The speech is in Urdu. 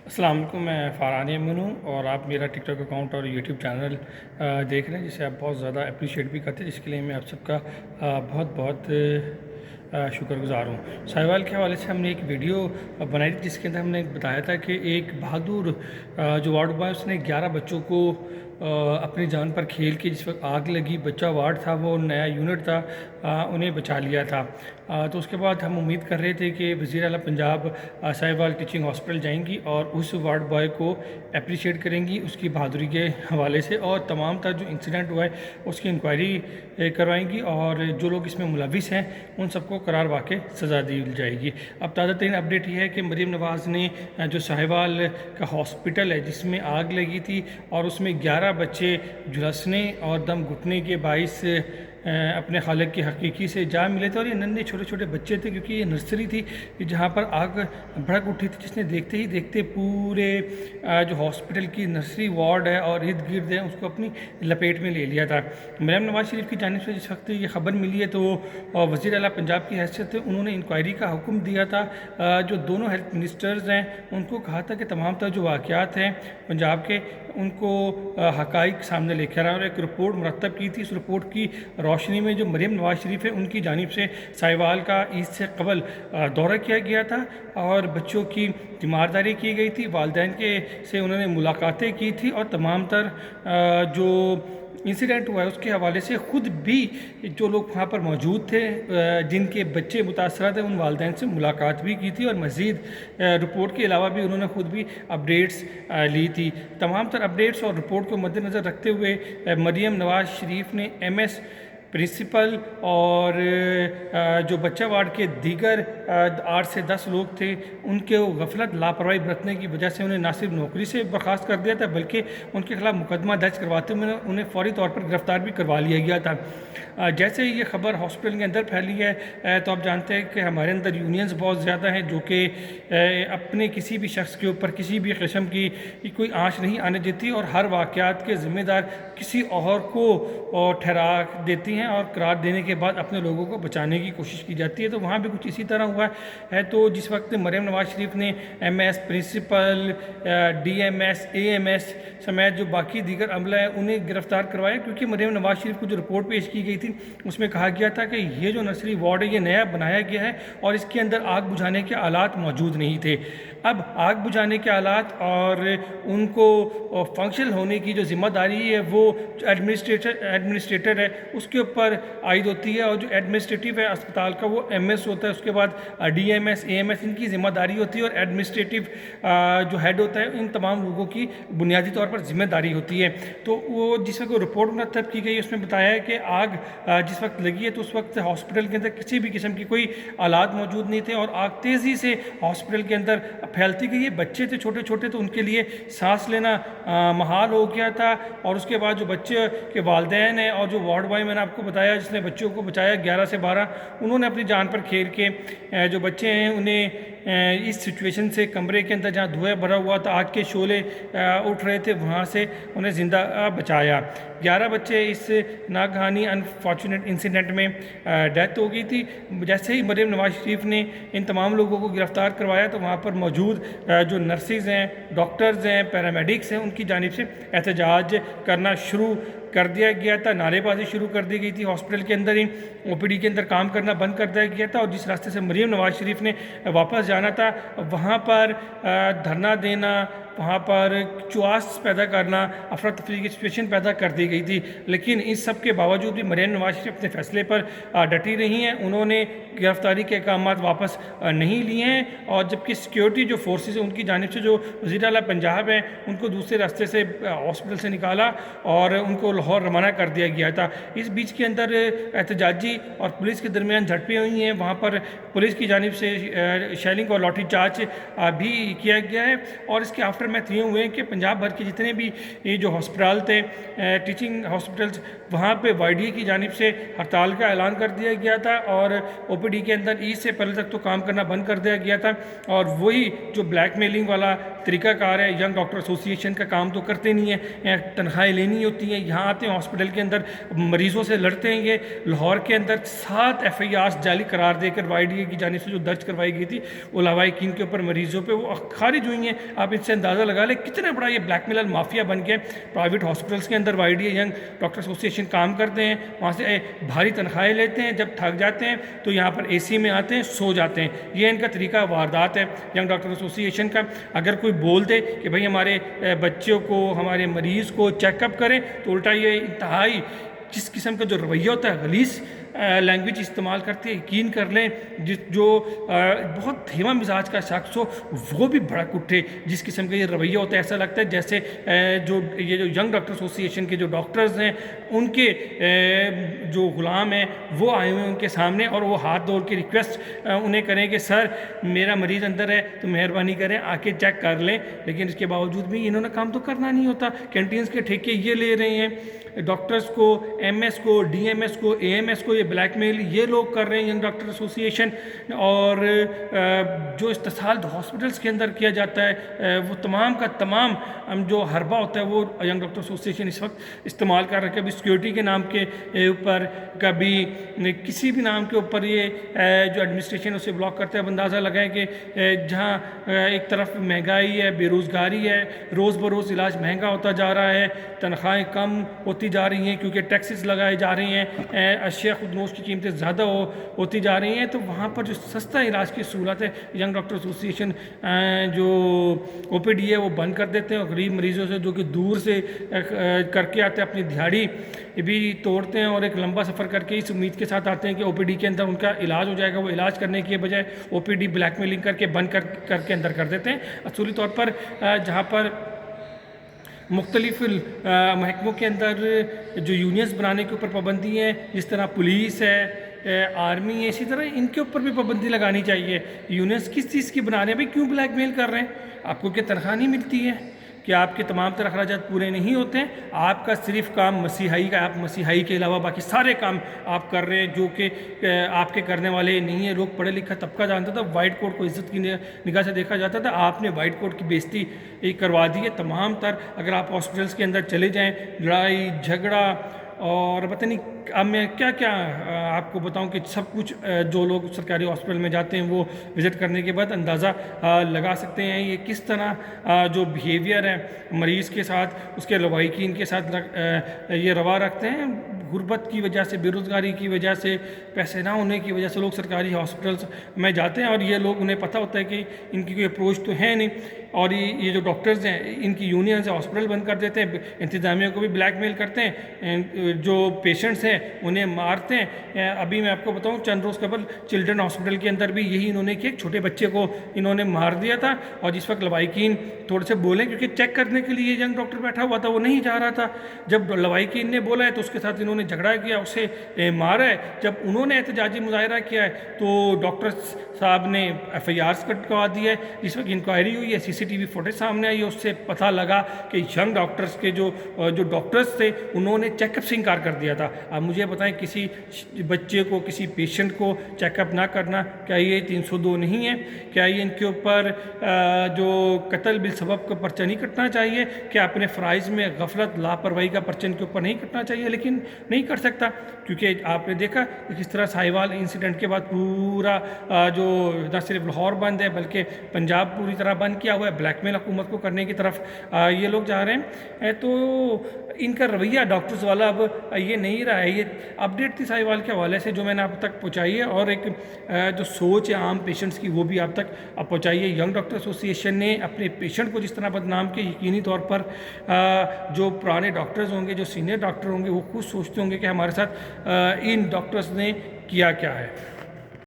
السلام علیکم، میں فاران امین ہوں اور آپ میرا ٹک ٹاک اکاؤنٹ اور یوٹیوب چینل دیکھ رہے ہیں، جسے آپ بہت زیادہ اپریشیٹ بھی کرتے ہیں، جس کے لیے میں آپ سب کا بہت بہت شکر گزار ہوں۔ ساہیوال کے حوالے سے ہم نے ایک ویڈیو بنائی تھی، جس کے اندر ہم نے بتایا تھا کہ ایک بہادر جو وارڈ بوائے، اس نے 11 بچوں کو اپنی جان پر کھیل کے، جس وقت آگ لگی، بچہ وارڈ تھا، وہ نیا یونٹ تھا، انہیں بچا لیا تھا۔ تو اس کے بعد ہم امید کر رہے تھے کہ وزیر اعلیٰ پنجاب ساہیوال ٹیچنگ ہاسپٹل جائیں گی اور اس وارڈ بوائے کو اپریشیٹ کریں گی اس کی بہادری کے حوالے سے، اور تمام تر جو انسیڈنٹ ہوا ہے اس کی انکوائری کروائیں گی، اور جو لوگ اس میں ملوث ہیں ان سب کو قرار واقع سزا دی جائے گی۔ اب تازہ ترین اپڈیٹ یہ ہے کہ مریم نواز نے جو ساہیوال کا ہاسپٹل ہے جس میں آگ لگی تھی اور اس میں 11 بچے جھلسنے اور دم گھٹنے کے باعث اپنے خالق کی حقیقی سے جا ملے تھے، اور یہ ننھے چھوٹے چھوٹے بچے تھے، کیونکہ یہ نرسری تھی جہاں پر آگ بھڑک اٹھی تھی، جس نے دیکھتے ہی دیکھتے پورے جو ہاسپٹل کی نرسری وارڈ ہے اور ارد گرد ہے اس کو اپنی لپیٹ میں لے لیا تھا۔ مریم نواز شریف کی جانب سے جس وقت یہ خبر ملی ہے تو وزیر اعلیٰ پنجاب کی حیثیت سے انہوں نے انکوائری کا حکم دیا تھا۔ جو دونوں ہیلتھ منسٹرز ہیں ان کو کہا تھا کہ تمام تر جو واقعات ہیں پنجاب کے ان کو حقائق سامنے لے کر آئیں، اور ایک رپورٹ مرتب کی تھی۔ اس رپورٹ کی روشنی میں جو مریم نواز شریف ہے ان کی جانب سے ساہیوال کا عید سے قبل دورہ کیا گیا تھا اور بچوں کی تیمارداری کی گئی تھی، والدین سے انہوں نے ملاقاتیں کی تھی، اور تمام تر جو انسیڈنٹ ہوا ہے اس کے حوالے سے خود بھی جو لوگ وہاں پر موجود تھے جن کے بچے متاثرہ تھے ان والدین سے ملاقات بھی کی تھی، اور مزید رپورٹ کے علاوہ بھی انہوں نے خود بھی اپڈیٹس لی تھی۔ تمام تر اپڈیٹس اور رپورٹ کو مد نظر رکھتے ہوئے مریم نواز شریف نے MS پرنسپل اور جو بچہ وارڈ کے دیگر 8 سے 10 لوگ تھے ان کے غفلت لاپرواہی برتنے کی وجہ سے انہیں نہ صرف نوکری سے برخاست کر دیا تھا بلکہ ان کے خلاف مقدمہ درج کرواتے ہوئے انہیں فوری طور پر گرفتار بھی کروا لیا گیا تھا۔ جیسے ہی یہ خبر ہاسپٹل کے اندر پھیلی ہے تو آپ جانتے ہیں کہ ہمارے اندر یونینز بہت زیادہ ہیں جو کہ اپنے کسی بھی شخص کے اوپر کسی بھی قسم کی کوئی آنچ نہیں آنے دیتی اور ہر واقعات کے ذمہ دار کسی اور کو ٹھہرا دیتی ہیں، اور قرار دینے کے بعد اپنے لوگوں کو بچانے کی کوشش کی جاتی ہے۔ تو وہاں بھی کچھ اسی طرح ہوا ہے۔ تو جس وقت مریم نواز شریف نے MS پرنسپل، DMS AMS سمیت جو باقی دیگر عملہ ہیں انہیں گرفتار کروایا، کیونکہ مریم نواز شریف کو جو رپورٹ پیش کی گئی تھی اس میں کہا گیا تھا کہ یہ جو نرسری وارڈ ہے یہ نیا بنایا گیا ہے اور اس کے اندر آگ بجھانے کے آلات موجود نہیں تھے۔ اب آگ بجھانے کے آلات اور ان کو فنکشنل ہونے کی جو ذمہ داری ہے وہ ایڈمنسٹریٹر ہے اس کے اوپر عائد ہوتی ہے، اور جو ایڈمنسٹریٹو ہے اسپتال کا وہ MS ہوتا ہے، اس کے بعد DMS AMS ان کی ذمہ داری ہوتی ہے، اور ایڈمنسٹریٹو جو ہیڈ ہوتا ہے ان تمام لوگوں کی بنیادی طور پر ذمہ داری ہوتی ہے۔ تو وہ جس وقت رپورٹ مرتب کی گئی اس میں بتایا ہے کہ آگ جس وقت لگی ہے تو اس وقت ہاسپٹل کے اندر کسی بھی قسم کی کوئی آلات موجود نہیں تھے، اور آگ تیزی سے ہاسپٹل کے اندر پھیلتی گئی۔ یہ بچے تھے چھوٹے چھوٹے، تو ان کے لیے سانس لینا محال ہو گیا تھا، اور اس کے بعد جو بچے کے والدین ہیں اور جو وارڈ بوائے میں نے آپ کو بتایا جس نے بچوں کو بچایا 11 سے 12، انہوں نے اپنی جان پر کھیل کے جو بچے ہیں انہیں اس سچویشن سے کمرے کے اندر جہاں دھوئیں بھرا ہوا تھا، آگ کے شعلے اٹھ رہے تھے، وہاں سے انہیں زندہ بچایا۔ 11 بچے اس ناگہانی انفارچونیٹ انسیڈنٹ میں ڈیتھ ہو گئی تھی۔ جیسے ہی مریم نواز شریف نے ان تمام لوگوں کو گرفتار کروایا تو وہاں پر موجود جو نرسز ہیں، ڈاکٹرز ہیں، پیرامیڈکس ہیں، ان کی جانب سے احتجاج کرنا شروع کر دیا گیا تھا، نعرے بازی شروع کر دی گئی تھی۔ ہاسپٹل کے اندر ہی OPD کے اندر کام کرنا بند کر دیا گیا تھا، اور جس راستے سے مریم نواز شریف نے واپس جانا تھا وہاں پر دھرنا دینا، وہاں پر چواس پیدا کرنا، افراتفری کی سچویشن پیدا کر دی گئی تھی۔ لیکن اس سب کے باوجود بھی مریم نواز شریف اپنے فیصلے پر ڈٹی رہی ہیں، انہوں نے گرفتاری کے احکامات واپس نہیں لیے ہیں، اور جبکہ سیکیورٹی جو فورسز ہیں ان کی جانب سے جو وزیر اعلیٰ پنجاب ہیں ان کو دوسرے راستے سے ہاسپٹل سے نکالا اور ان کو لاہور روانہ کر دیا گیا تھا۔ اس بیچ کے اندر احتجاجی اور پولیس کے درمیان جھڑپیں ہوئی ہیں، وہاں پر پولیس کی جانب سے شیلنگ اور لاٹھی چارج بھی کیا گیا ہے، اور اس کے آفٹر آفٹر میتھ یہ ہوئے ہیں کہ پنجاب بھر کے جتنے بھی یہ جو ہسپتال تھے ٹیچنگ ہاسپٹلس وہاں پہ وائی ڈی کی جانب سے ہڑتال کا اعلان کر دیا گیا تھا اور او پی ڈی کے اندر عید سے پہلے تک تو کام کرنا بند کر دیا گیا تھا اور وہی جو بلیک میلنگ والا طریقہ کار ہے ینگ ڈاکٹر ایسوسیشن کا کام تو کرتے نہیں ہیں تنخواہیں لینی ہوتی ہیں یہاں آتے ہیں ہاسپٹل کے اندر مریضوں سے لڑتے ہیں یہ لاہور کے اندر 7 FIRs جعلی قرار دے کر وائی ڈی کی جانب سے جو درج کروائی گئی تھی وہ لواحقین کے اوپر مریضوں پہ وہ خارج ہوئی ہیں آپ اس سے اندازہ لگا لیں کتنا بڑا یہ بلیک میلر مافیا بن کے پرائیویٹ ہاسپٹلس کے اندر Y D young doctor association کام کرتے ہیں وہاں سے بھاری تنخواہیں لیتے ہیں جب تھک جاتے ہیں تو یہاں پر اے سی میں آتے ہیں سو جاتے ہیں یہ ان کا طریقہ واردات ہے ینگ ڈاکٹر ایسوسیشن کا اگر کوئی بول دے کہ بھئی ہمارے بچوں کو ہمارے مریض کو چیک اپ کریں تو الٹا یہ انتہائی جس قسم کا جو رویہ ہوتا ہے غلیظ لینگویج استعمال کرتے ہیں یقین کر لیں جو بہت دھیما مزاج کا شخص ہو وہ بھی بھڑک اٹھے جس قسم کا یہ رویہ ہوتا ہے ایسا لگتا ہے جیسے جو ینگ ڈاکٹر ایسوسیشن کے جو ڈاکٹرز ہیں ان کے جو غلام ہیں وہ آئے ہوئے ہیں ان کے سامنے اور وہ ہاتھ جوڑ کے ریکویسٹ انہیں کریں کہ سر میرا مریض اندر ہے تو مہربانی کریں آ کے چیک کر لیں لیکن اس کے باوجود بھی انہوں نے کام تو کرنا نہیں ہوتا کینٹینز کے ٹھیکے یہ لے رہے ہیں ڈاکٹرز کو MS کو DMS کو AMS کو یہ بلیک میل یہ لوگ کر رہے ہیں ینگ ڈاکٹر ایسوسیشن اور جو استحصال ہاسپٹلس کے اندر کیا جاتا ہے وہ تمام کا تمام جو حربہ ہوتا ہے وہ ینگ ڈاکٹر ایسوسیشن اس وقت استعمال کر رہا ہے کبھی سیکیورٹی کے نام کے اوپر کبھی کسی بھی نام کے اوپر یہ جو ایڈمنسٹریشن اسے بلاک کرتا ہے اب اندازہ لگائیں کہ جہاں ایک طرف مہنگائی ہے بے روزگاری ہے روز بروز علاج مہنگا ہوتا جا رہا ہے تنخواہیں کم ہوتی جا رہی ہیں کیونکہ ٹیکسز لگائے جا رہی ہیں اشیاء خودنوش کی قیمتیں زیادہ ہوتی جا رہی ہیں تو وہاں پر جو سستا علاج کی سہولت ہے ینگ ڈاکٹر ایسوسیشن جو OPD ہے وہ بند کر دیتے ہیں اور غریب مریضوں سے جو کہ دور سے کر کے آتے ہیں اپنی دہاڑی بھی توڑتے ہیں اور ایک لمبا سفر کر کے اس امید کے ساتھ آتے ہیں کہ OPD کے اندر ان کا علاج ہو جائے گا وہ علاج کرنے کے بجائے OPD بلیک میلنگ کر کے بند کر کے اندر کر دیتے ہیں اصولی طور پر جہاں پر مختلف محکموں کے اندر جو یونینز بنانے کے اوپر پابندی ہیں جس طرح پولیس ہے آرمی ہے اسی طرح ان کے اوپر بھی پابندی لگانی چاہیے یونینز کس چیز کی بنا رہے ہیں بھائی کیوں بلیک میل کر رہے ہیں آپ کو کیا تنخواہ نہیں ملتی ہے کہ آپ کے تمام تر اخراجات پورے نہیں ہوتے ہیں آپ کا صرف کام مسیحائی کا آپ مسیحائی کے علاوہ باقی سارے کام آپ کر رہے ہیں جو کہ آپ کے کرنے والے نہیں ہیں لوگ پڑھے لکھا طبقہ جانتا تھا وائٹ کوٹ کو عزت کی نگاہ سے دیکھا جاتا تھا آپ نے وائٹ کوٹ کی بےزتی کروا دی ہے تمام تر اگر آپ ہاسپٹلس کے اندر چلے جائیں لڑائی جھگڑا اور پتہ نہیں اب میں کیا کیا آپ کو بتاؤں کہ سب کچھ جو لوگ سرکاری ہاسپٹل میں جاتے ہیں وہ وزٹ کرنے کے بعد اندازہ لگا سکتے ہیں یہ کس طرح جو بیہیویئر ہے مریض کے ساتھ اس کے لواحقین کے ساتھ یہ روا رکھتے ہیں غربت کی وجہ سے بے روزگاری کی وجہ سے پیسے نہ ہونے کی وجہ سے لوگ سرکاری ہاسپٹلس میں جاتے ہیں اور یہ لوگ انہیں پتہ ہوتا ہے کہ ان کی کوئی اپروچ تو ہے نہیں اور یہ جو ڈاکٹرز ہیں ان کی یونینز ہاسپٹل بند کر دیتے ہیں انتظامیہ کو بھی بلیک میل کرتے ہیں جو پیشنٹس ہیں انہیں مارتے ہیں ابھی میں آپ کو بتاؤں چند روز قبل چلڈرن ہاسپٹل کے اندر بھی یہی انہوں نے کیا ایک چھوٹے بچے کو انہوں نے مار دیا تھا اور جس وقت لواحقین تھوڑے سے بولیں کیونکہ چیک کرنے کے لیے ینگ ڈاکٹر بیٹھا ہوا تھا وہ نہیں جا رہا تھا جب لواحقین نے بولا ہے تو اس کے ساتھ انہوں نے جھگڑا کیا اسے مارا ہے جب انہوں نے احتجاجی مظاہرہ کیا ہے تو ڈاکٹر صاحب نے FIRs کٹوا دی ہے جس وقت انکوائری ہوئی ہے CCTV فوٹیج سامنے آئی ہے اس سے پتہ لگا کہ ینگ ڈاکٹرز کے جو ڈاکٹرز تھے انہوں نے چیک اپ سے انکار کر دیا تھا اب مجھے بتائیں کسی بچے کو کسی پیشنٹ کو چیک اپ نہ کرنا کیا یہ 302 نہیں ہے کیا یہ ان کے اوپر جو قتل بالسبب کا پرچہ نہیں کٹنا چاہیے کیا اپنے فرائض میں غفلت لاپرواہی کا پرچہ ان کے اوپر نہیں کٹنا چاہیے لیکن نہیں کر سکتا کیونکہ آپ نے دیکھا کہ کس طرح ساہیوال انسیڈنٹ کے بعد پورا جو نہ صرف لاہور بند ہے بلکہ پنجاب پوری طرح بند کیا ہوا ہے بلیک میل حکومت کو کرنے کی طرف یہ لوگ جا رہے ہیں تو ان کا رویہ ڈاکٹرز والا اب یہ نہیں رہا ہے یہ اپڈیٹ تھی ساہیوال کے حوالے سے جو میں نے آپ تک پہنچائی ہے اور ایک جو سوچ ہے عام پیشنٹس کی وہ بھی آپ تک پہنچائی ہے ینگ ڈاکٹر ایسوسیشن نے اپنے پیشنٹ کو جس طرح بدنام کیا یقینی طور پر جو پرانے ڈاکٹرز ہوں گے جو سینئر ڈاکٹر ہوں گے وہ خود سوچتے ہوں گے کہ ہمارے ساتھ ان ڈاکٹرز نے کیا ہے